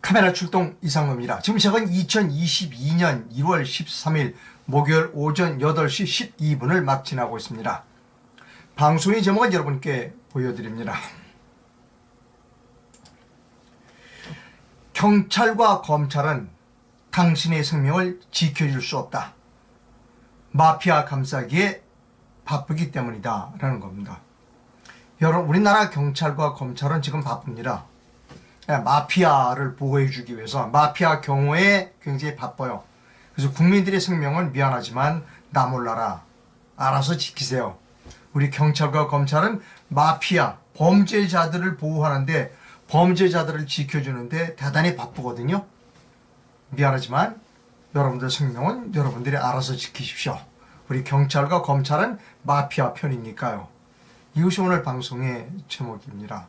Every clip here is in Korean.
카메라 출동 이상로입니다. 지금 시각은 2022년 1월 13일 목요일 오전 8시 12분을 막 지나고 있습니다. 방송의 제목은 여러분께 보여드립니다. 경찰과 검찰은 당신의 생명을 지켜줄 수 없다. 마피아 감싸기에 바쁘기 때문이다 라는 겁니다. 여러분, 우리나라 경찰과 검찰은 지금 바쁩니다. 마피아를 보호해주기 위해서 마피아 경우에 굉장히 바빠요. 그래서 국민들의 생명은 미안하지만 나 몰라라, 알아서 지키세요. 우리 경찰과 검찰은 마피아, 범죄자들을 보호하는데, 범죄자들을 지켜주는데 대단히 바쁘거든요. 미안하지만 여러분들 생명은 여러분들이 알아서 지키십시오. 우리 경찰과 검찰은 마피아 편이니까요. 이것이 오늘 방송의 제목입니다.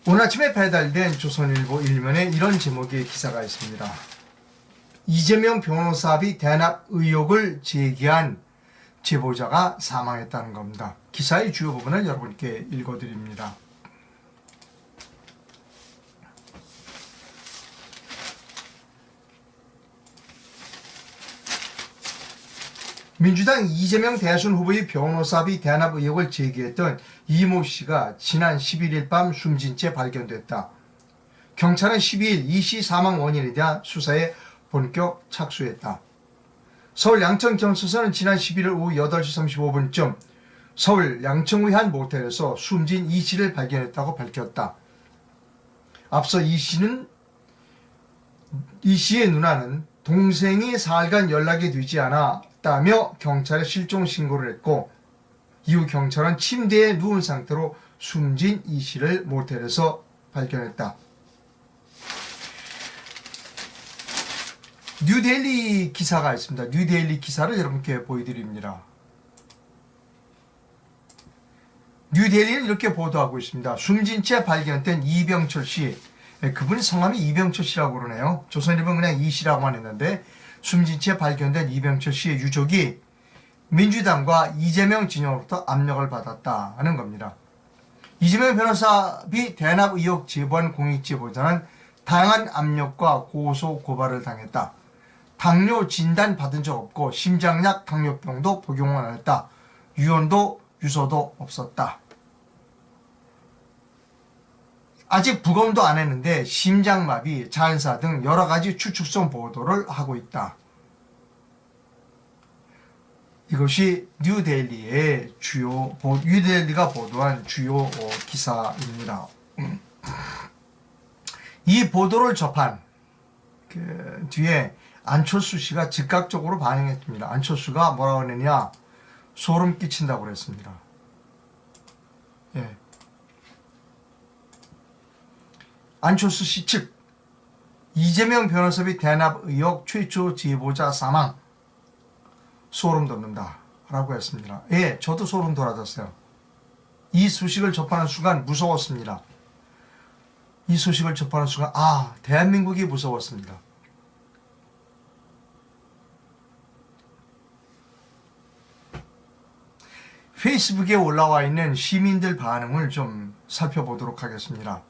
오늘 아침에 배달된 조선일보 일면에 이런 제목의 기사가 있습니다. 이재명 변호사비 대납 의혹을 제기한 제보자가 사망했다는 겁니다. 기사의 주요 부분을 여러분께 읽어드립니다. 민주당 이재명 대선 후보의 변호사비 대납 의혹을 제기했던 이모 씨가 지난 11일 밤 숨진 채 발견됐다. 경찰은 12일 이 씨 사망 원인에 대한 수사에 본격 착수했다. 서울 양천경찰서는 지난 11일 오후 8시 35분쯤 서울 양천구의 한 모텔에서 숨진 이 씨를 발견했다고 밝혔다. 앞서 이 씨의 누나는 동생이 4일간 연락이 되지 않았다며 경찰에 실종 신고를 했고, 이후 경찰은 침대에 누운 상태로 숨진 이 씨를 모텔에서 발견했다. 뉴데일리 기사가 있습니다. 뉴데일리 기사를 여러분께 보여드립니다. 뉴데일리는 이렇게 보도하고 있습니다. 숨진 채 발견된 이병철 씨, 그분이 성함이 이병철 씨라고 그러네요. 조선일보는 그냥 이 씨라고만 했는데, 숨진 채 발견된 이병철 씨의 유족이 민주당과 이재명 진영으로부터 압력을 받았다는 겁니다. 이재명 변호사비 대납 의혹 제보한 공익제보자는 다양한 압력과 고소 고발을 당했다. 당뇨 진단 받은 적 없고 심장약 당뇨병도 복용을 안 했다. 유언도 유서도 없었다. 아직 부검도 안 했는데 심장마비, 잔사 등 여러 가지 추측성 보도를 하고 있다. 이것이 뉴데일리가 보도한 주요 기사입니다. 이 보도를 접한 뒤에 안철수 씨가 즉각적으로 반응했습니다. 안철수가 뭐라고 했느냐, 소름 끼친다고 그랬습니다. 예. 안철수 씨 측, 이재명 변호사비 대납 의혹 최초 제보자 사망, 소름 돋는다 라고 했습니다. 예, 저도 소름 돋았어요. 이 소식을 접하는 순간 무서웠습니다. 이 소식을 접하는 순간 대한민국이 무서웠습니다. 페이스북에 올라와 있는 시민들 반응을 좀 살펴보도록 하겠습니다.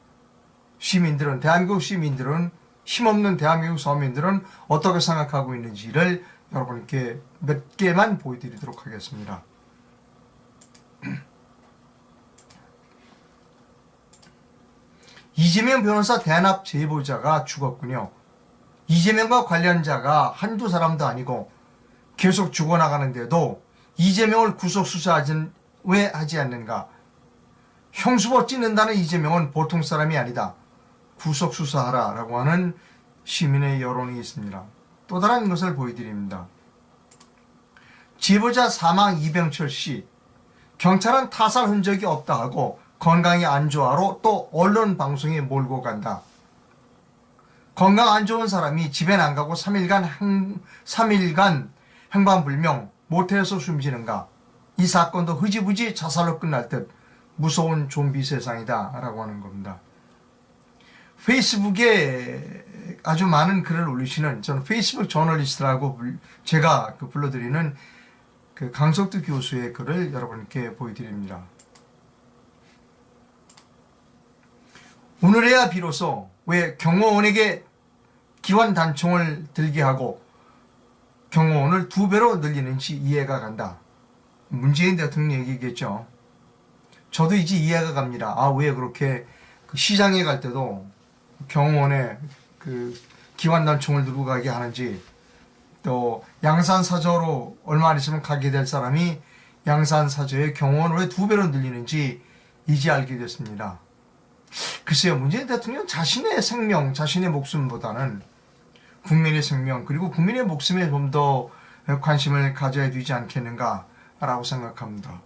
대한민국 시민들은, 힘없는 대한민국 서민들은 어떻게 생각하고 있는지를 여러분께 몇 개만 보여드리도록 하겠습니다. 이재명 변호사 대납 제보자가 죽었군요. 이재명과 관련자가 한두 사람도 아니고 계속 죽어나가는데도 이재명을 구속 수사하진 왜 하지 않는가? 형수법 찢는다는 이재명은 보통 사람이 아니다. 구속 수사하라 라고 하는 시민의 여론이 있습니다. 또 다른 것을 보여드립니다. 제보자 사망 이병철 씨, 경찰은 타살 흔적이 없다 하고 건강이 안 좋아로 또 언론 방송에 몰고 간다. 건강 안 좋은 사람이 집엔 안 가고 3일간 행방불명 모텔에서 숨지는가? 이 사건도 흐지부지 자살로 끝날 듯 무서운 좀비 세상이다 라고 하는 겁니다. 페이스북에 아주 많은 글을 올리시는, 저는 페이스북 저널리스트라고 제가 불러드리는 강석두 교수의 글을 여러분께 보여드립니다. 오늘에야 비로소 왜 경호원에게 기관 단총을 들게 하고 경호원을 2배로 늘리는지 이해가 간다. 문재인 대통령 얘기겠죠. 저도 이제 이해가 갑니다. 아, 왜 그렇게 그 시장에 갈 때도 경호원에 그 기관 단총을 들고 가게 하는지, 또 양산사저로 얼마 안 있으면 가게 될 사람이 양산사저의 경호원을 왜 2배로 늘리는지 이제 알게 됐습니다. 글쎄요, 문재인 대통령 자신의 생명, 자신의 목숨보다는 국민의 생명 그리고 국민의 목숨에 좀 더 관심을 가져야 되지 않겠는가라고 생각합니다.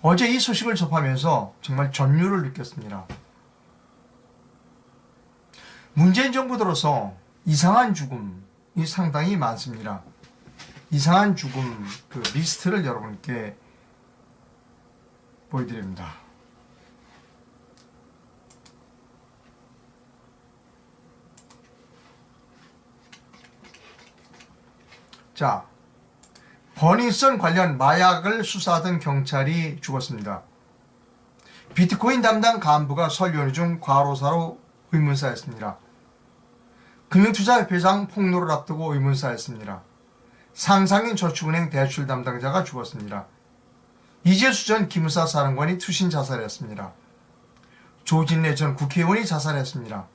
어제 이 소식을 접하면서 정말 전율을 느꼈습니다. 문재인 정부 들어서 이상한 죽음이 상당히 많습니다. 이상한 죽음 그 리스트를 여러분께 보여드립니다. 자, 버닝썬 관련 마약을 수사하던 경찰이 죽었습니다. 비트코인 담당 간부가 설 연휴 중 과로사로 의문사했습니다. 금융투자협회장 폭로를 앞두고 의문사했습니다. 상상인 저축은행 대출 담당자가 죽었습니다. 이재수 전 기무사 사령관이 투신 자살했습니다. 조진래 전 국회의원이 자살했습니다.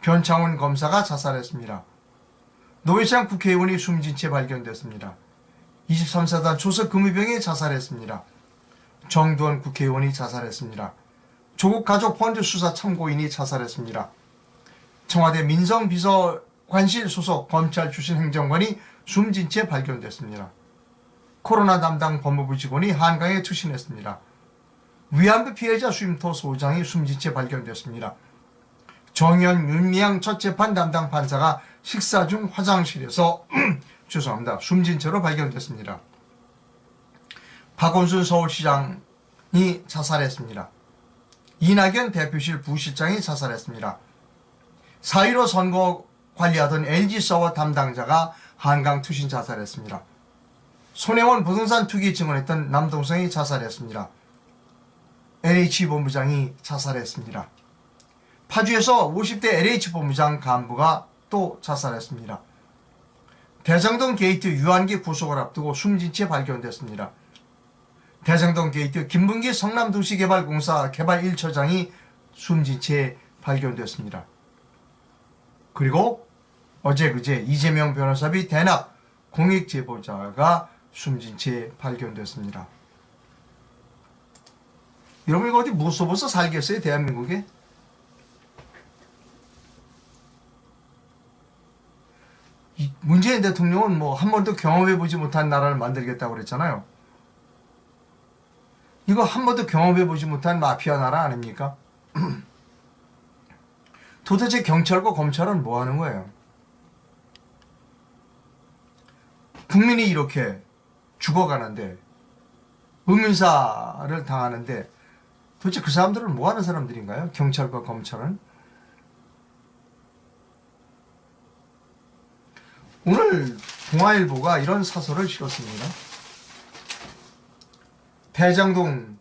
변창훈 검사가 자살했습니다. 노회찬 국회의원이 숨진 채 발견됐습니다. 23사단 초석 금의병이 자살했습니다. 정두원 국회의원이 자살했습니다. 조국 가족 펀드 수사 참고인이 자살했습니다. 청와대 민정비서관실 소속 검찰 출신 행정관이 숨진 채 발견됐습니다. 코로나 담당 법무부 직원이 한강에 투신했습니다. 위안부 피해자 수임토 소장이 숨진 채 발견됐습니다. 정의연 윤미향 첫 재판 담당 판사가 식사 중 화장실에서 죄송합니다. 숨진 채로 발견됐습니다. 박원순 서울시장이 자살했습니다. 이낙연 대표실 부실장이 자살했습니다. 4.15 선거 관리하던 LG서버 담당자가 한강 투신 자살했습니다. 손혜원 부동산 투기 증언했던 남동생이 자살했습니다. LH본부장이 자살했습니다. 파주에서 50대 LH본부장 간부가 또 자살했습니다. 대장동 게이트 유한기 구속을 앞두고 숨진 채 발견됐습니다. 대장동 게이트 김문기 성남도시개발공사 개발 1처장이 숨진 채 발견됐습니다. 그리고 어제 그제 이재명 변호사비 대납 공익제보자가 숨진 채 발견됐습니다. 여러분 이거 어디 무서워서 살겠어요? 대한민국에? 문재인 대통령은 뭐 한 번도 경험해보지 못한 나라를 만들겠다고 그랬잖아요. 이거 한 번도 경험해보지 못한 마피아 나라 아닙니까? 도대체 경찰과 검찰은 뭐 하는 거예요? 국민이 이렇게 죽어가는데, 의문사를 당하는데, 도대체 그 사람들은 뭐 하는 사람들인가요? 경찰과 검찰은? 오늘 동아일보가 이런 사설을 실었습니다. 대장동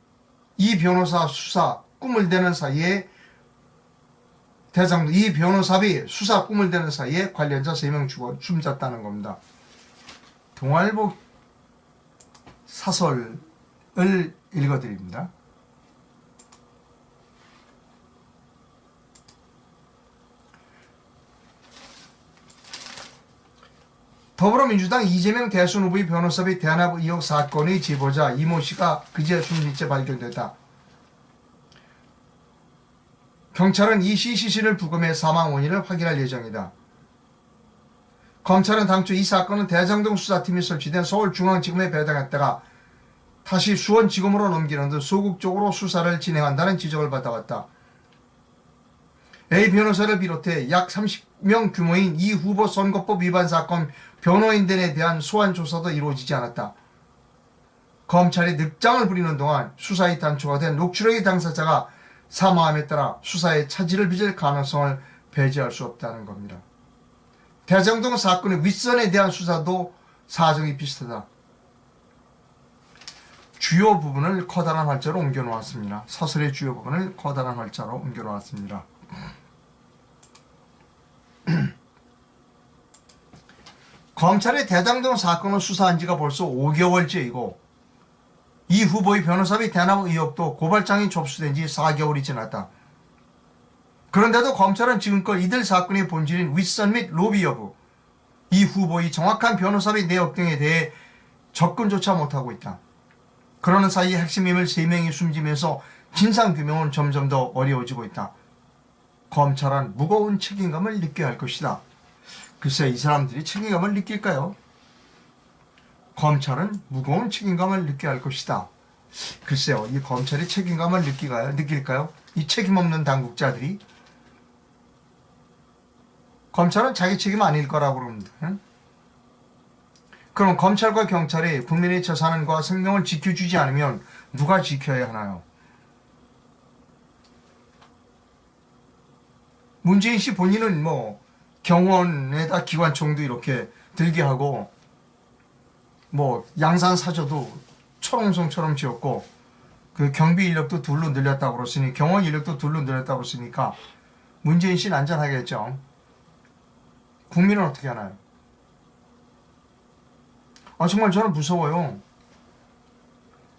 이 변호사 수사 꿈을 대는 사이에 대장동 이 변호사비 수사 꿈을 대는 사이에 관련자 3명 숨졌다는 겁니다. 동아일보 사설을 읽어드립니다. 더불어민주당 이재명 대선 후보의 변호사비 대납 의혹 사건의 제보자 이모 씨가 그제 숨진 채 발견됐다. 경찰은 이 씨 시신을 부검해 사망 원인을 확인할 예정이다. 검찰은 당초 이 사건은 대장동 수사팀이 설치된 서울중앙지검에 배당했다가 다시 수원지검으로 넘기는 등 소극적으로 수사를 진행한다는 지적을 받아왔다. A 변호사를 비롯해 약 30명 규모인 이 후보 선거법 위반 사건 변호인들에 대한 소환 조사도 이루어지지 않았다. 검찰이 늑장을 부리는 동안 수사에 단초가 된 녹취록의 당사자가 사망함에 따라 수사에 차질을 빚을 가능성을 배제할 수 없다는 겁니다. 대장동 사건의 윗선에 대한 수사도 사정이 비슷하다. 주요 부분을 커다란 활자로 옮겨 놓았습니다. 사설의 주요 부분을 커다란 활자로 옮겨 놓았습니다. 검찰의 대장동 사건을 수사한 지가 벌써 5개월째이고 이 후보의 변호사비 대남 의혹도 고발장이 접수된 지 4개월이 지났다. 그런데도 검찰은 지금껏 이들 사건의 본질인 윗선 및 로비 여부, 이 후보의 정확한 변호사비 내역 등에 대해 접근조차 못하고 있다. 그러는 사이 핵심 인물 3명이 숨지면서 진상규명은 점점 더 어려워지고 있다. 검찰은 무거운 책임감을 느껴야 할 것이다. 글쎄 이 사람들이 책임감을 느낄까요? 검찰은 무거운 책임감을 느껴야 할 것이다. 글쎄요, 이 검찰이 책임감을 느낄까요? 이 책임 없는 당국자들이. 검찰은 자기 책임 아닐 거라고 그럽니다. 그럼 검찰과 경찰이 국민의 재산과 생명을 지켜주지 않으면 누가 지켜야 하나요? 문재인 씨 본인은 뭐 경원에다 기관총도 이렇게 들게 하고 뭐 양산 사저도 철옹성처럼 지었고 그 경비 인력도 둘로 늘렸다고 그랬으니 경원 인력도 둘로 늘렸다고 했으니까 문재인 씨는 안전하겠죠. 국민은 어떻게 하나요? 정말 저는 무서워요.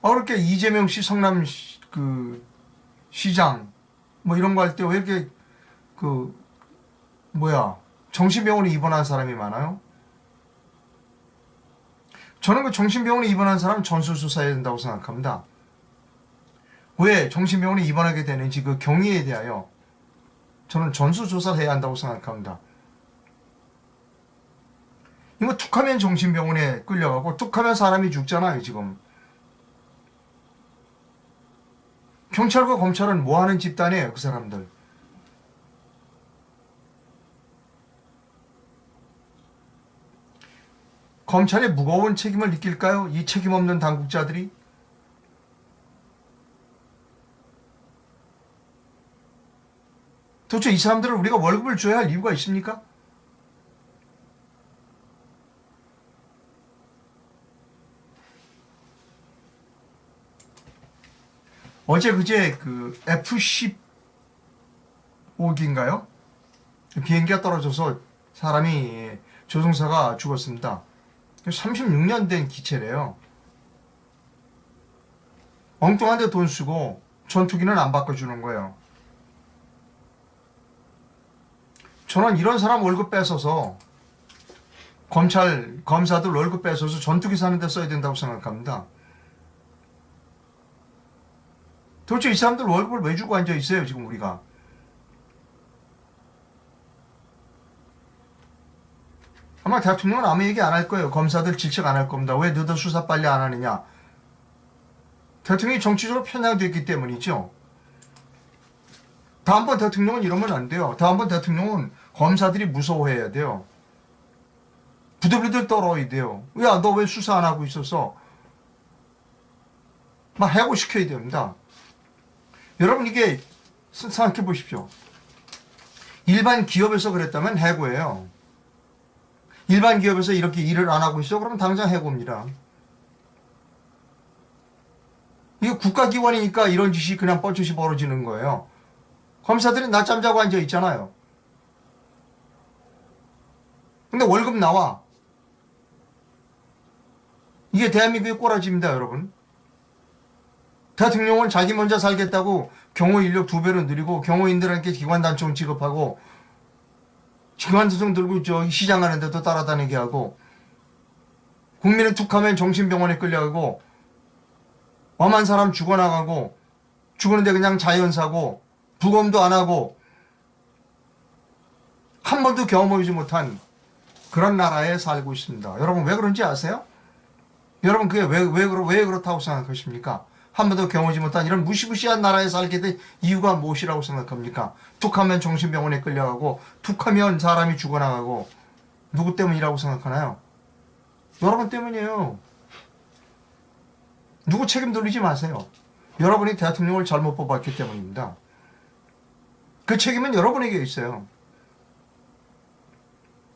그렇게 이재명 씨 성남 시장 뭐 이런 거 할 때 왜 이렇게 정신병원에 입원한 사람이 많아요? 저는 그 정신병원에 입원한 사람은 전수조사해야 된다고 생각합니다. 왜 정신병원에 입원하게 되는지 그 경위에 대하여 저는 전수조사를 해야 한다고 생각합니다. 이거 툭하면 정신병원에 끌려가고 툭하면 사람이 죽잖아요 지금. 경찰과 검찰은 뭐하는 집단이에요 그 사람들. 검찰의 무거운 책임을 느낄까요? 이 책임 없는 당국자들이? 도대체 이 사람들을 우리가 월급을 줘야 할 이유가 있습니까? 어제 그제 F-15기인가요? 비행기가 떨어져서 사람이 조종사가 죽었습니다. 36년 된 기체래요. 엉뚱한 데 돈 쓰고 전투기는 안 바꿔주는 거예요. 저는 이런 사람 월급 뺏어서 검사들 월급 뺏어서 전투기 사는 데 써야 된다고 생각합니다. 도대체 이 사람들 월급을 왜 주고 앉아 있어요 지금 우리가? 아마 대통령은 아무 얘기 안 할 거예요. 검사들 질책 안 할 겁니다. 왜 너도 수사 빨리 안 하느냐? 대통령이 정치적으로 편향됐기 때문이죠. 다음번 대통령은 이러면 안 돼요. 다음번 대통령은 검사들이 무서워해야 돼요. 부들부들 떨어야 돼요. 야, 너 왜 수사 안 하고 있었어? 막 해고시켜야 됩니다. 여러분 이게 생각해 보십시오. 일반 기업에서 그랬다면 해고예요. 일반 기업에서 이렇게 일을 안 하고 있어? 그러면 당장 해고입니다. 이게 국가기관이니까 이런 짓이 그냥 뻔뻔히 벌어지는 거예요. 검사들이 낮잠 자고 앉아 있잖아요. 근데 월급 나와. 이게 대한민국의 꼬라지입니다, 여러분. 대통령은 자기 먼저 살겠다고 경호 인력 2배로 늘리고 경호인들한테 기관단총 지급하고 기관단총 들고 시장 가는 데도 따라다니게 하고 국민은 툭하면 정신병원에 끌려가고 엄한 사람 죽어나가고 죽었는데 그냥 자연사고 부검도 안 하고 한 번도 경험하지 못한 그런 나라에 살고 있습니다. 여러분 왜 그런지 아세요? 여러분 그게 왜 그렇다고 생각하십니까? 한 번도 경험하지 못한 이런 무시무시한 나라에 살게 된 이유가 무엇이라고 생각합니까? 툭하면 정신병원에 끌려가고 툭하면 사람이 죽어나가고 누구 때문이라고 생각하나요? 여러분 때문이에요. 누구 책임 돌리지 마세요. 여러분이 대통령을 잘못 뽑았기 때문입니다. 그 책임은 여러분에게 있어요.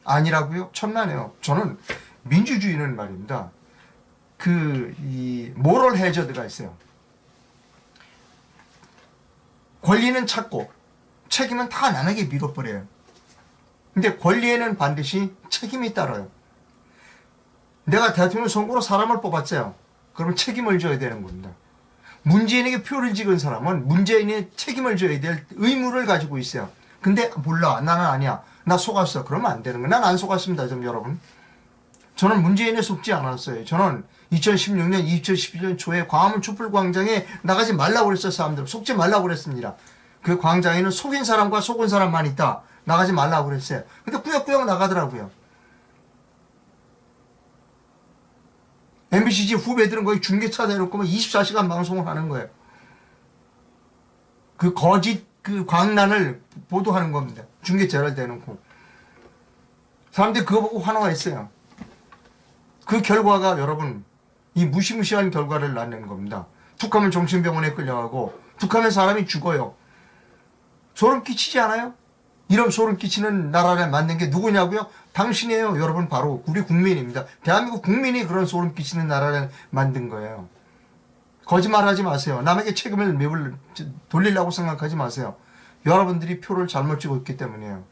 아니라고요? 천만에요. 저는 민주주의는 말입니다. 이 모럴 해저드가 있어요. 권리는 찾고 책임은 다 남에게 밀어버려요. 근데 권리에는 반드시 책임이 따라요. 내가 대통령 선거로 사람을 뽑았어요. 그러면 책임을 져야 되는 겁니다. 문재인에게 표를 찍은 사람은 문재인의 책임을 져야 될 의무를 가지고 있어요. 근데 몰라, 나는 아니야, 나 속았어, 그러면 안 되는 거예요. 난 안 속았습니다. 좀 여러분, 저는 문재인에 속지 않았어요. 저는 2016년 2011년 초에 광화문 촛불광장에 나가지 말라고 그랬어요. 사람들 속지 말라고 그랬습니다. 그 광장에는 속인 사람과 속은 사람만 있다, 나가지 말라고 그랬어요. 근데 꾸역꾸역 나가더라고요. MBCG 후배들은 거의 중계차 대놓고 24시간 방송을 하는 거예요. 그 거짓 그 광란을 보도하는 겁니다. 중계차를 대놓고. 사람들이 그거 보고 환호했어요. 그 결과가 여러분, 이 무시무시한 결과를 낳는 겁니다. 툭하면 정신병원에 끌려가고, 툭하면 사람이 죽어요. 소름 끼치지 않아요? 이런 소름 끼치는 나라를 만든 게 누구냐고요? 당신이에요. 여러분, 바로 우리 국민입니다. 대한민국 국민이 그런 소름 끼치는 나라를 만든 거예요. 거짓말하지 마세요. 남에게 책임을 돌리려고 생각하지 마세요. 여러분들이 표를 잘못 찍었기 때문이에요.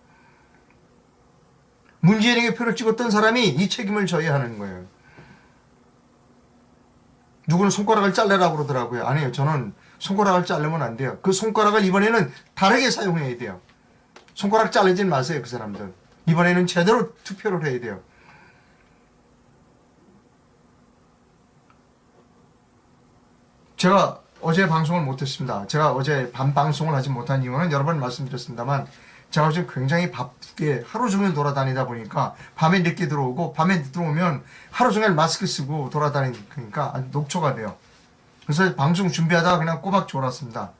문재인에게 표를 찍었던 사람이 이 책임을 져야 하는 거예요. 누구는 손가락을 잘라라고 그러더라고요. 아니에요. 저는 손가락을 자르면 안 돼요. 그 손가락을 이번에는 다르게 사용해야 돼요. 손가락 자르지 마세요. 그 사람들. 이번에는 제대로 투표를 해야 돼요. 제가 어제 방송을 못했습니다. 제가 어제 밤 방송을 하지 못한 이유는 여러 번 말씀드렸습니다만, 제가 지금 굉장히 바쁘게 하루 종일 돌아다니다 보니까 밤에 늦게 들어오고, 밤에 들어오면 하루 종일 마스크 쓰고 돌아다니니까 녹초가 돼요. 그래서 방송 준비하다가 그냥 꼬박 졸았습니다.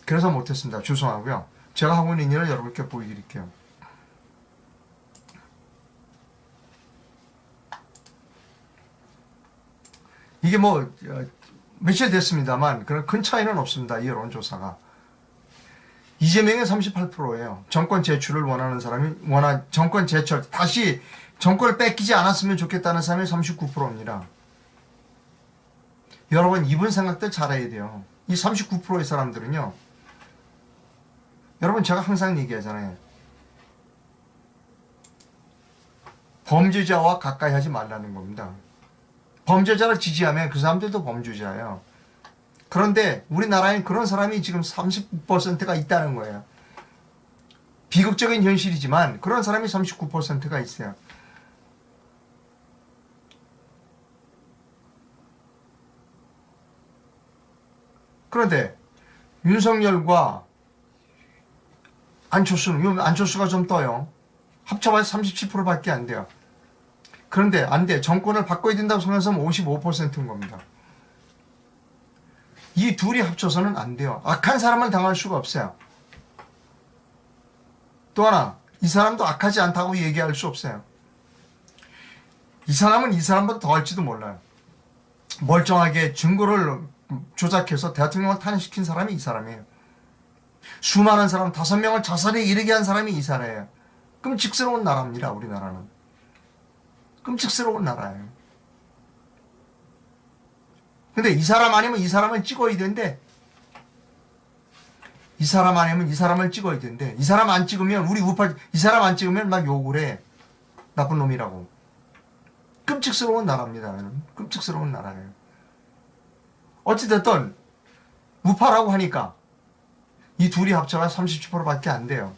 그래서 못했습니다. 죄송하고요. 제가 하고 있는 일을 여러분께 보여드릴게요. 이게 뭐 며칠 됐습니다만 그런 큰 차이는 없습니다. 이 여론조사가. 이재명의 38%예요. 정권 제출을 원하는 사람이 정권 제출, 다시 정권을 뺏기지 않았으면 좋겠다는 사람이 39%입니다. 여러분, 이분 생각들 잘해야 돼요. 이 39%의 사람들은요, 여러분, 제가 항상 얘기하잖아요. 범죄자와 가까이 하지 말라는 겁니다. 범죄자를 지지하면 그 사람들도 범죄자예요. 그런데 우리나라에 그런 사람이 지금 39%가 있다는 거예요. 비극적인 현실이지만 그런 사람이 39%가 있어요. 그런데 윤석열과 안철수가 좀 떠요. 합쳐봐서 37%밖에 안 돼요. 그런데 안 돼. 정권을 바꿔야 된다고 생각하면 55%인 겁니다. 이 둘이 합쳐서는 안 돼요. 악한 사람을 당할 수가 없어요. 또 하나, 이 사람도 악하지 않다고 얘기할 수 없어요. 이 사람은 이 사람보다 더 할지도 몰라요. 멀쩡하게 증거를 조작해서 대통령을 탄핵시킨 사람이 이 사람이에요. 수많은 사람, 5명을 자살에 이르게 한 사람이 이 사람이에요. 끔찍스러운 나라입니다. 우리나라는. 끔찍스러운 나라예요. 근데 이 사람 아니면 이 사람을 찍어야 되는데, 이 사람 아니면 이 사람을 찍어야 되는데, 이 사람 안 찍으면 이 사람 안 찍으면 막 욕을 해. 나쁜 놈이라고. 끔찍스러운 나라입니다. 끔찍스러운 나라예요. 어찌됐든 우파라고 하니까 이 둘이 합쳐가 37%밖에 안 돼요.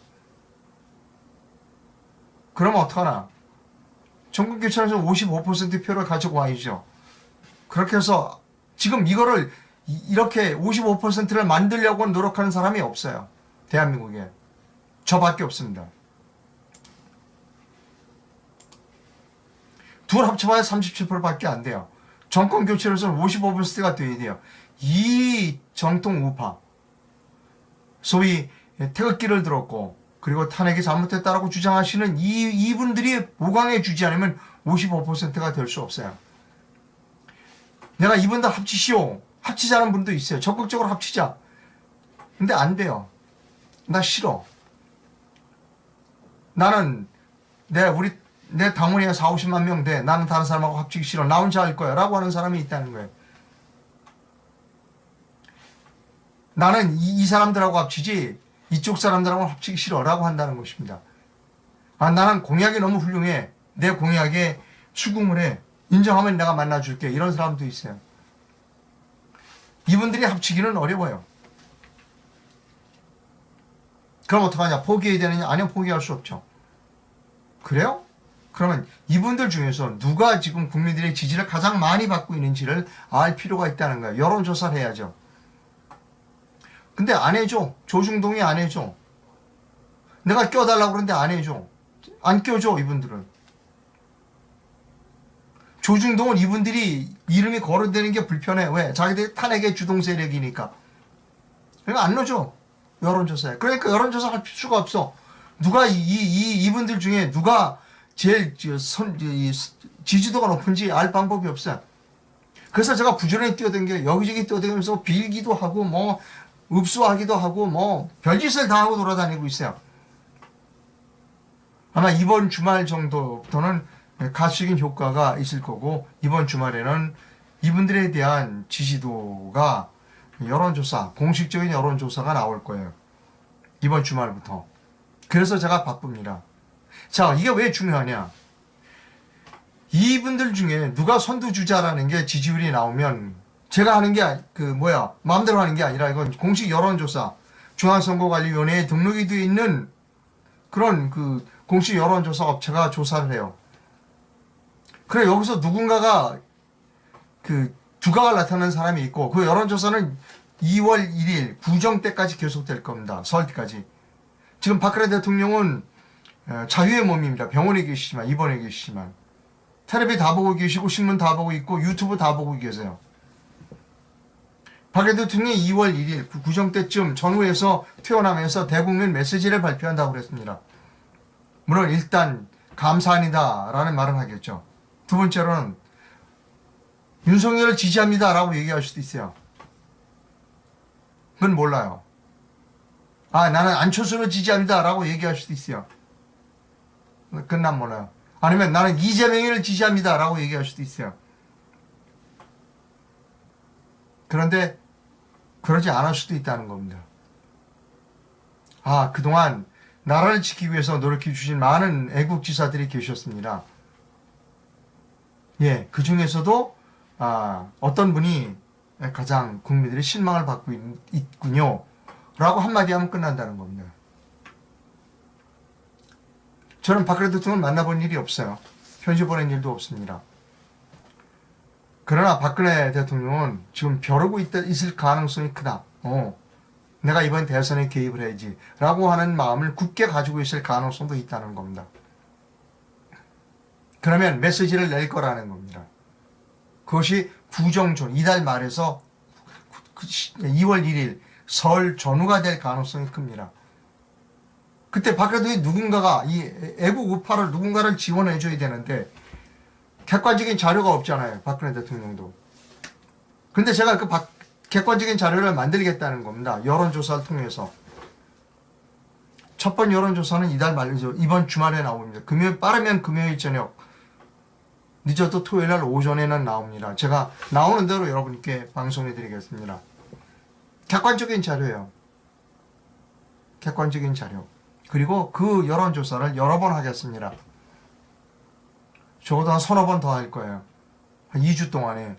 그러면 어떡하나? 정권교체에서 55% 표를 가지고 와야죠. 그렇게 해서 지금 이거를 이렇게 55%를 만들려고 노력하는 사람이 없어요. 대한민국에. 저밖에 없습니다. 둘 합쳐봐야 37%밖에 안 돼요. 정권 교체로서는 55%가 돼야 돼요. 이 정통 우파, 소위 태극기를 들었고 그리고 탄핵이 잘못됐다라고 주장하시는 이분들이 보강해 주지 않으면 55%가 될 수 없어요. 내가 이분들 합치시오. 합치자는 분도 있어요. 적극적으로 합치자. 근데 안 돼요. 나 싫어. 나는 우리 내 당원이 4, 50만 명 돼. 나는 다른 사람하고 합치기 싫어. 나 혼자 할 거야. 라고 하는 사람이 있다는 거예요. 나는 이 사람들하고 합치지 이쪽 사람들하고 합치기 싫어. 라고 한다는 것입니다. 아, 나는 공약이 너무 훌륭해. 내 공약에 수긍을 해. 인정하면 내가 만나줄게. 이런 사람도 있어요. 이분들이 합치기는 어려워요. 그럼 어떡하냐? 포기해야 되느냐? 아니요, 포기할 수 없죠. 그래요? 그러면 이분들 중에서 누가 지금 국민들의 지지를 가장 많이 받고 있는지를 알 필요가 있다는 거예요. 여론조사를 해야죠. 근데 안 해줘. 조중동이 안 해줘. 내가 껴달라고 그러는데 안 해줘. 안 껴줘, 이분들은. 조중동은 이분들이 이름이 거론되는 게 불편해. 왜? 자기들이 탄핵의 주동 세력이니까. 그러니까 안 넣어줘. 여론조사에. 그러니까 여론조사 할 수가 없어. 누가 이분들 중에 누가 제일 지지도가 높은지 알 방법이 없어요. 그래서 제가 부지런히 뛰어댕겨 여기저기 뛰어다니면서 빌기도 하고 뭐 읍수하기도 하고 뭐 별짓을 다 하고 돌아다니고 있어요. 아마 이번 주말 정도부터는 가시적인 효과가 있을 거고, 이번 주말에는 이분들에 대한 지지도가 여론조사, 공식적인 여론조사가 나올 거예요. 이번 주말부터. 그래서 제가 바쁩니다. 자, 이게 왜 중요하냐? 이분들 중에 누가 선두주자라는 게 지지율이 나오면 제가 하는 게 마음대로 하는 게 아니라 이건 공식 여론조사, 중앙선거관리위원회에 등록이 되어 있는 그런 공식 여론조사 업체가 조사를 해요. 그래, 여기서 누군가가 두각을 나타내는 사람이 있고, 그 여론조사는 2월 1일 구정 때까지 계속될 겁니다. 설까지. 지금 박근혜 대통령은 자유의 몸입니다. 병원에 계시지만, 입원해 계시지만. 텔레비 다 보고 계시고, 신문 다 보고 있고, 유튜브 다 보고 계세요. 박근혜 대통령이 2월 1일 구정 때쯤 전후에서 퇴원하면서 대국민 메시지를 발표한다고 그랬습니다. 물론 일단 감사합니다 라는 말은 하겠죠. 두 번째로는 윤석열을 지지합니다 라고 얘기할 수도 있어요. 그건 몰라요. 아, 나는 안철수를 지지합니다 라고 얘기할 수도 있어요. 그건 난 몰라요. 아니면 나는 이재명을 지지합니다 라고 얘기할 수도 있어요. 그런데 그러지 않을 수도 있다는 겁니다. 아, 그동안 나라를 지키기 위해서 노력해 주신 많은 애국지사들이 계셨습니다. 예, 그 중에서도 어떤 분이 가장 국민들의 실망을 받고 있군요 라고 한마디 하면 끝난다는 겁니다. 저는 박근혜 대통령을 만나본 일이 없어요. 편지 보낸 일도 없습니다. 그러나 박근혜 대통령은 지금 벼르고 있을 가능성이 크다. 내가 이번 대선에 개입을 해야지 라고 하는 마음을 굳게 가지고 있을 가능성도 있다는 겁니다. 그러면 메시지를 낼 거라는 겁니다. 그것이 구정전, 이달 말에서 2월 1일 설 전후가 될 가능성이 큽니다. 그때 박근혜 누군가가 이 애국 우파를 누군가를 지원해 줘야 되는데 객관적인 자료가 없잖아요. 박근혜 대통령도. 근데 제가 객관적인 자료를 만들겠다는 겁니다. 여론조사를 통해서. 첫 번 여론조사는 이달 말이죠. 이번 주말에 나옵니다. 빠르면 금요일 저녁, 늦어도 토요일 날 오전에는 나옵니다. 제가 나오는 대로 여러분께 방송해 드리겠습니다. 객관적인 자료예요. 객관적인 자료. 그리고 그 여론조사를 여러 번 하겠습니다. 적어도 한 서너 번 더 할 거예요. 한 2주 동안에.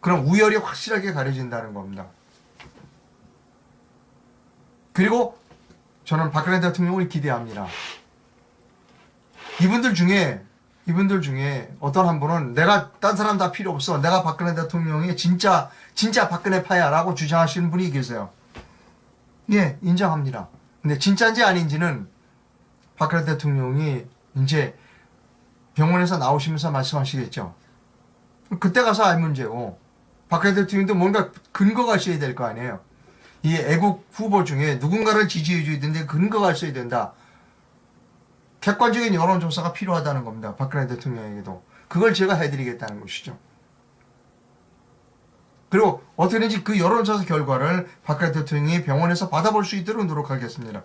그럼 우열이 확실하게 가려진다는 겁니다. 그리고 저는 박근혜 대통령을 기대합니다. 이분들 중에 어떤 한 분은 내가 딴 사람 다 필요 없어. 내가 박근혜 대통령이 진짜 박근혜 파야 라고 주장하시는 분이 계세요. 예, 인정합니다. 근데 진짜인지 아닌지는 박근혜 대통령이 이제 병원에서 나오시면서 말씀하시겠죠. 그때 가서 알 문제고, 박근혜 대통령도 뭔가 근거가 있어야 될 거 아니에요. 이 애국 후보 중에 누군가를 지지해 줘야 되는데 근거가 있어야 된다. 객관적인 여론조사가 필요하다는 겁니다. 박근혜 대통령에게도. 그걸 제가 해드리겠다는 것이죠. 그리고 어떻게든지 그 여론조사 결과를 박근혜 대통령이 병원에서 받아볼 수 있도록 노력하겠습니다.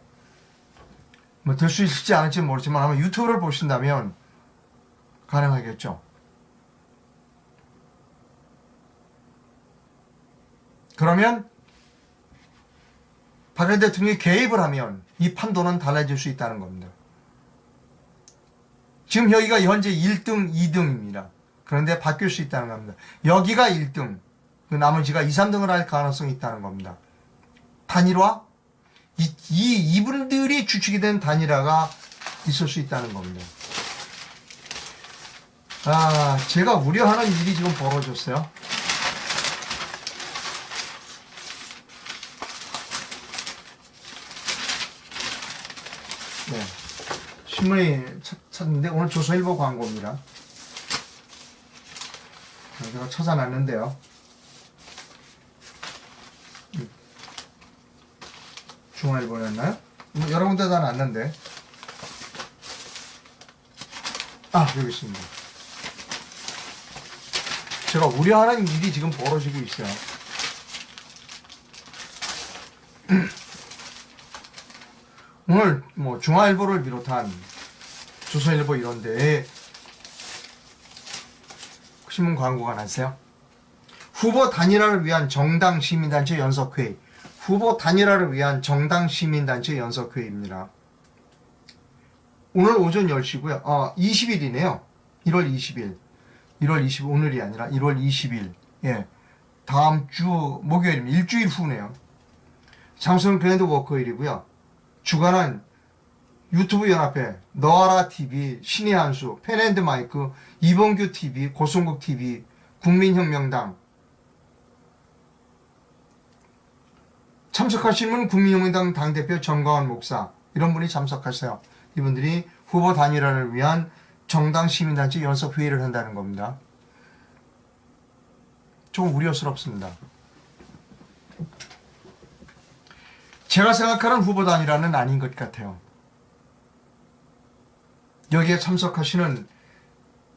될 수 있을지 않을지 모르지만 아마 유튜브를 보신다면 가능하겠죠. 그러면 박근혜 대통령이 개입을 하면 이 판도는 달라질 수 있다는 겁니다. 지금 여기가 현재 1등, 2등입니다. 그런데 바뀔 수 있다는 겁니다. 여기가 1등, 그 나머지가 2, 3등을 할 가능성이 있다는 겁니다. 단일화? 이분들이 주축이 된 단일화가 있을 수 있다는 겁니다. 제가 우려하는 일이 지금 벌어졌어요. 네. 신문에 찾는데 오늘 조선일보 광고입니다. 제가 찾아놨는데요. 중앙일보였나요? 뭐 여러 군데 다 놨는데. 여기 있습니다. 제가 우려하는 일이 지금 벌어지고 있어요. 오늘 뭐 중앙일보를 비롯한 조선일보 이런데 신문 광고가 났어요. 후보 단일화를 위한 정당 시민단체 연석회의. 후보 단일화를 위한 정당 시민단체 연석회의입니다. 오늘 오전 10시고요. 20일이네요. 1월 20일. 1월 20일 오늘이 아니라 1월 20일. 예. 다음 주 목요일입니다. 일주일 후네요. 장소는 그랜드 워커힐이고요. 주관은 유튜브 연합회, 너아라TV, 신의 한수, 펜앤드마이크, 이봉규TV, 고성국TV, 국민혁명당. 참석하신 분은 국민혁명당 당대표 정광훈 목사, 이런 분이 참석하세요. 이분들이 후보 단일화를 위한 정당 시민단체 연석회의를 한다는 겁니다. 조금 우려스럽습니다. 제가 생각하는 후보 단일화는 아닌 것 같아요. 여기에 참석하시는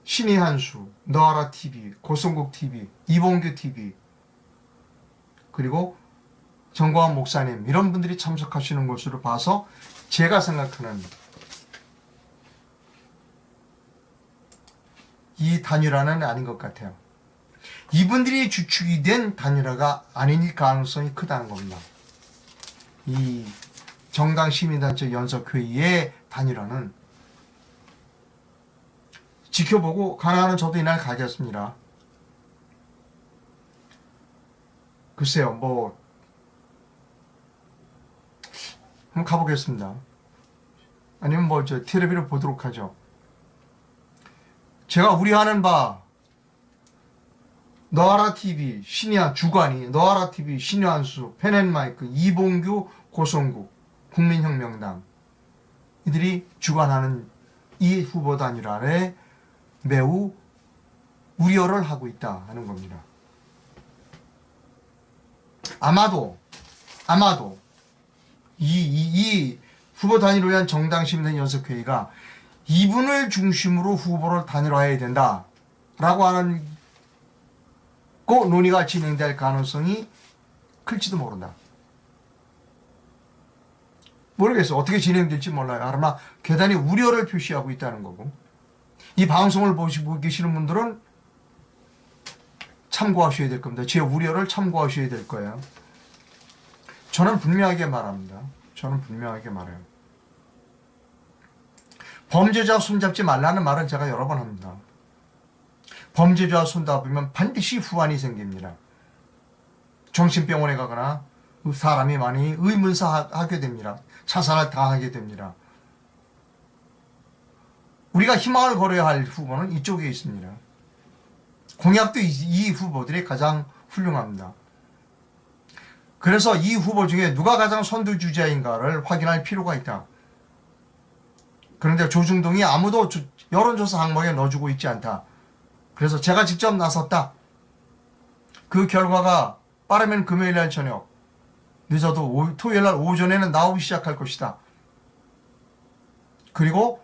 신의 한수, 너아라TV, 고성국TV, 이봉규TV, 그리고 정광훈 목사님, 이런 분들이 참석하시는 것으로 봐서 제가 생각하는 이 단일화는 아닌 것 같아요. 이분들이 주축이 된 단일화가 아닐 가능성이 크다는 겁니다. 이 정당 시민단체 연석회의의 단일화는 지켜보고 가능하면 저도 이날 가겠습니다. 글쎄요, 뭐 한번 가보겠습니다. 아니면 뭐 저 텔레비를 보도록 하죠. 제가 우려하는 바 너아라TV, 신의한 주관이 너아라TV, 신의한수, 펜앤마이크, 이봉규, 고성국, 국민혁명당 이들이 주관하는 이 후보 단일화에 매우 우려를 하고 있다 하는 겁니다. 아마도 이 후보 단일화를 위한 정당 시민단 연석회의가 이분을 중심으로 후보를 단일화해야 된다라고 하는 논의가 진행될 가능성이 클지도 모른다. 모르겠어요. 어떻게 진행될지 몰라요. 아마 대단히 우려를 표시하고 있다는 거고, 이 방송을 보시고 계시는 분들은 참고하셔야 될 겁니다. 제 우려를 참고하셔야 될 거예요. 저는 분명하게 말합니다. 저는 분명하게 말해요. 범죄자 손잡지 말라는 말은 제가 여러 번 합니다. 범죄자 손잡으면 반드시 후환이 생깁니다. 정신병원에 가거나 사람이 많이 의문사하게 됩니다. 자살을 당하게 됩니다. 우리가 희망을 걸어야 할 후보는 이쪽에 있습니다. 공약도 이 후보들이 가장 훌륭합니다. 그래서 이 후보 중에 누가 가장 선두주자인가를 확인할 필요가 있다. 그런데 조중동이 아무도 여론조사 항목에 넣어주고 있지 않다. 그래서 제가 직접 나섰다. 그 결과가 빠르면 금요일날 저녁, 늦어도 토요일날 오전에는 나오기 시작할 것이다. 그리고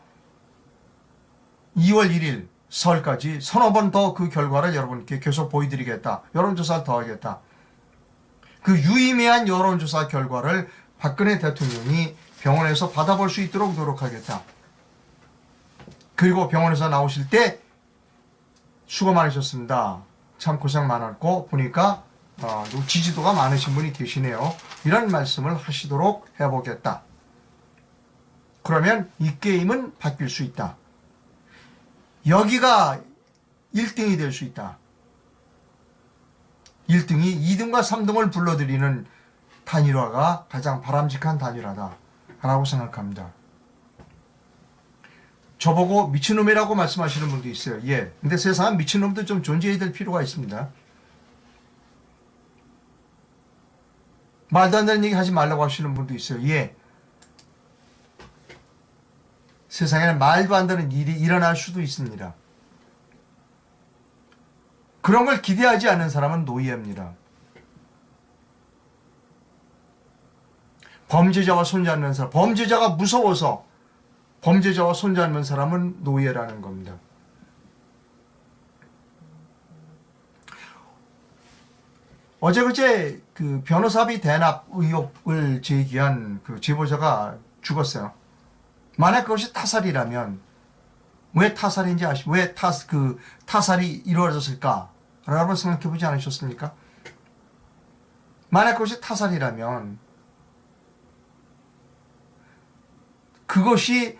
2월 1일 설까지 서너 번 더 그 결과를 여러분께 계속 보여드리겠다. 여론조사를 더 하겠다. 그 유의미한 여론조사 결과를 박근혜 대통령이 병원에서 받아볼 수 있도록 노력하겠다. 그리고 병원에서 나오실 때 수고 많으셨습니다. 참 고생 많았고 보니까 지지도가 많으신 분이 계시네요. 이런 말씀을 하시도록 해보겠다. 그러면 이 게임은 바뀔 수 있다. 여기가 1등이 될 수 있다. 1등이 2등과 3등을 불러들이는 단일화가 가장 바람직한 단일화다 라고 생각합니다. 저보고 미친놈이라고 말씀하시는 분도 있어요. 예. 근데 세상은 미친놈도 좀 존재해야 될 필요가 있습니다. 말도 안 되는 얘기 하지 말라고 하시는 분도 있어요. 예. 세상에는 말도 안 되는 일이 일어날 수도 있습니다. 그런 걸 기대하지 않는 사람은 노예입니다. 범죄자와 손잡는 사람, 범죄자가 무서워서 범죄자와 손잡는 사람은 노예라는 겁니다. 어제 그제 그 변호사비 대납 의혹을 제기한 그 제보자가 죽었어요. 만약 그것이 타살이라면 왜 타살인지 왜 타살이 이루어졌을까? 라고 생각해 보지 않으셨습니까? 만약 그것이 타살이라면 그것이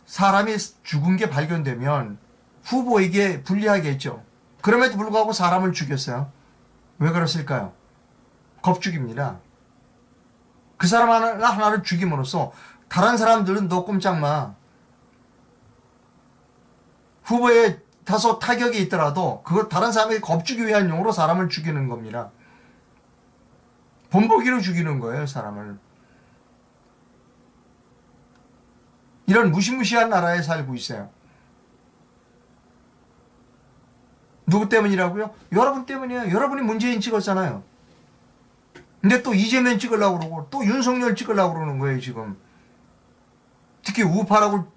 사람이 죽은 게 발견되면 후보에게 불리하겠죠. 그럼에도 불구하고 사람을 죽였어요. 왜 그랬을까요? 겁죽입니다. 그 사람 하나를 죽임으로써 다른 사람들은 너 꼼짝마. 후보에 다소 타격이 있더라도 그걸 다른 사람에게 겁주기 위한 용으로 사람을 죽이는 겁니다. 본보기로 죽이는 거예요, 사람을. 이런 무시무시한 나라에 살고 있어요. 누구 때문이라고요? 여러분 때문이에요. 여러분이 문재인 찍었잖아요. 근데 또 이재명 찍으려고 그러고 또 윤석열 찍으려고 그러는 거예요, 지금. 특히 우파라고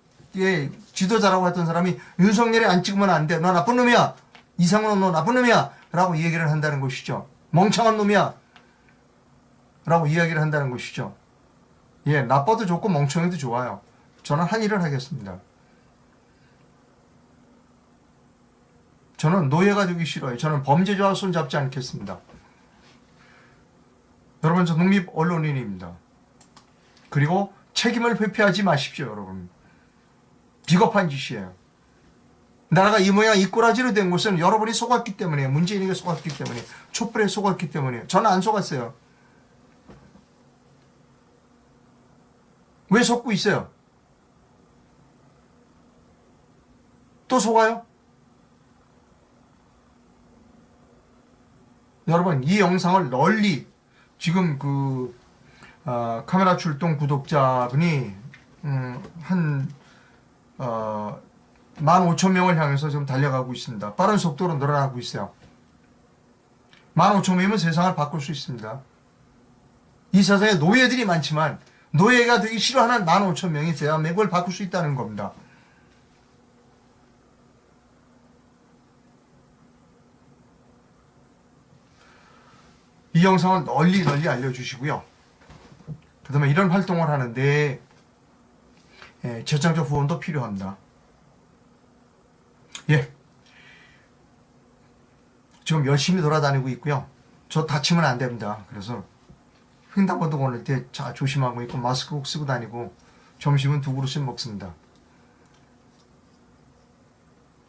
지도자라고 했던 사람이 윤석열이 안 찍으면 안 돼. 너 나쁜 놈이야. 이상훈은 너 나쁜 놈이야. 라고 얘기를 한다는 것이죠. 멍청한 놈이야. 라고 이야기를 한다는 것이죠. 예, 나빠도 좋고 멍청해도 좋아요. 저는 한 일을 하겠습니다. 저는 노예가 되기 싫어요. 저는 범죄자와 손잡지 않겠습니다. 여러분, 저 독립 언론인입니다. 그리고 책임을 회피하지 마십시오, 여러분. 비겁한 짓이에요. 나라가 이 모양 이 꼬라지로 된 것은 여러분이 속았기 때문에, 문재인에게 속았기 때문에, 촛불에 속았기 때문에. 저는 안 속았어요. 왜 속고 있어요? 또 속아요? 여러분, 이 영상을 널리 지금 카메라 출동 구독자분이 한 15,000명을 향해서 지금 달려가고 있습니다. 빠른 속도로 늘어나고 있어요. 15,000명이면 세상을 바꿀 수 있습니다. 이 세상에 노예들이 많지만 노예가 되기 싫어하는 15,000명이 대한민국을 바꿀 수 있다는 겁니다. 이 영상을 널리 알려주시고요. 그 다음에 이런 활동을 하는데 절장적 후원도 필요합니다. 예. 지금 열심히 돌아다니고 있고요. 저 다치면 안 됩니다. 그래서 횡단보도 걸을 때 조심하고 있고 마스크 꼭 쓰고 다니고 점심은 2그릇씩 먹습니다.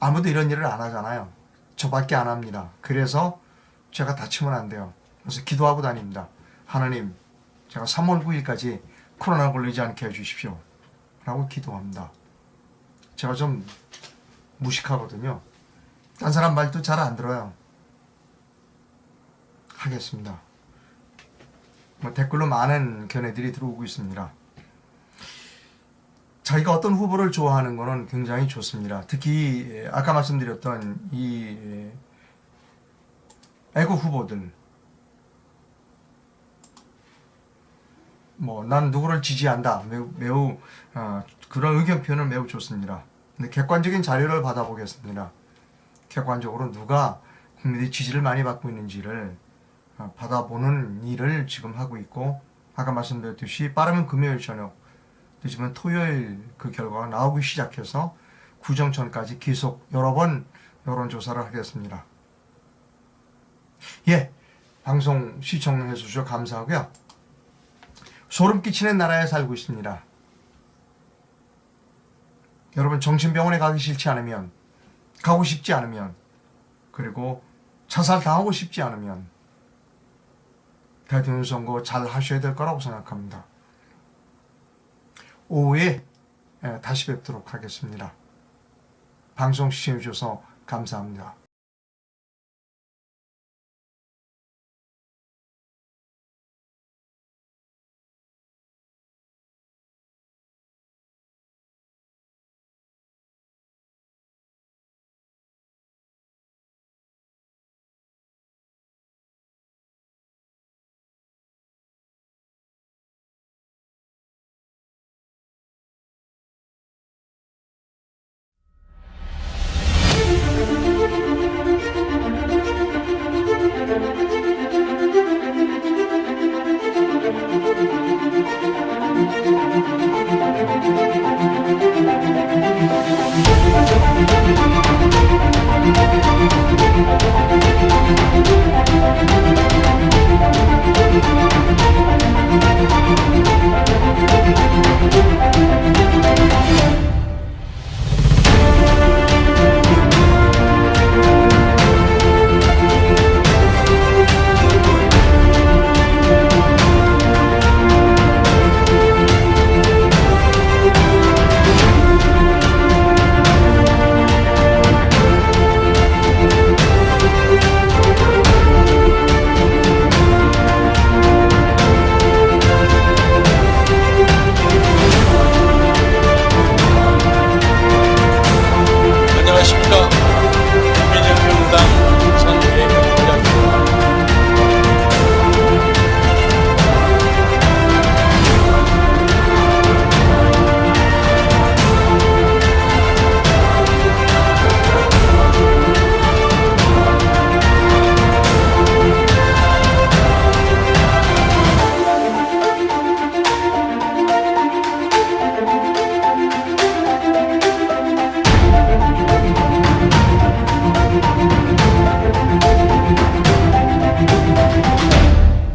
아무도 이런 일을 안 하잖아요. 저밖에 안 합니다. 그래서 제가 다치면 안 돼요. 그래서 기도하고 다닙니다. 하나님, 제가 3월 9일까지 코로나 걸리지 않게 해주십시오. 라고 기도합니다. 제가 좀 무식하거든요. 딴 사람 말도 잘 안 들어요. 하겠습니다. 댓글로 많은 견해들이 들어오고 있습니다. 자기가 어떤 후보를 좋아하는 것은 굉장히 좋습니다. 특히 아까 말씀드렸던 이 애국 후보들, 난 누구를 지지한다. 매우 그런 의견 표현은 매우 좋습니다. 근데 객관적인 자료를 받아보겠습니다. 객관적으로 누가 국민들이 지지를 많이 받고 있는지를 받아보는 일을 지금 하고 있고, 아까 말씀드렸듯이 빠르면 금요일 저녁, 늦으면 토요일 그 결과가 나오기 시작해서 구정천까지 계속 여러 번 여론조사를 하겠습니다. 예, 방송 시청해 주셔서 감사하고요. 소름 끼치는 나라에 살고 있습니다. 여러분 정신병원에 가기 싫지 않으면, 가고 싶지 않으면, 그리고 자살 당하고 싶지 않으면 대통령 선거 잘 하셔야 될 거라고 생각합니다. 오후에 다시 뵙도록 하겠습니다. 방송 시청해 주셔서 감사합니다.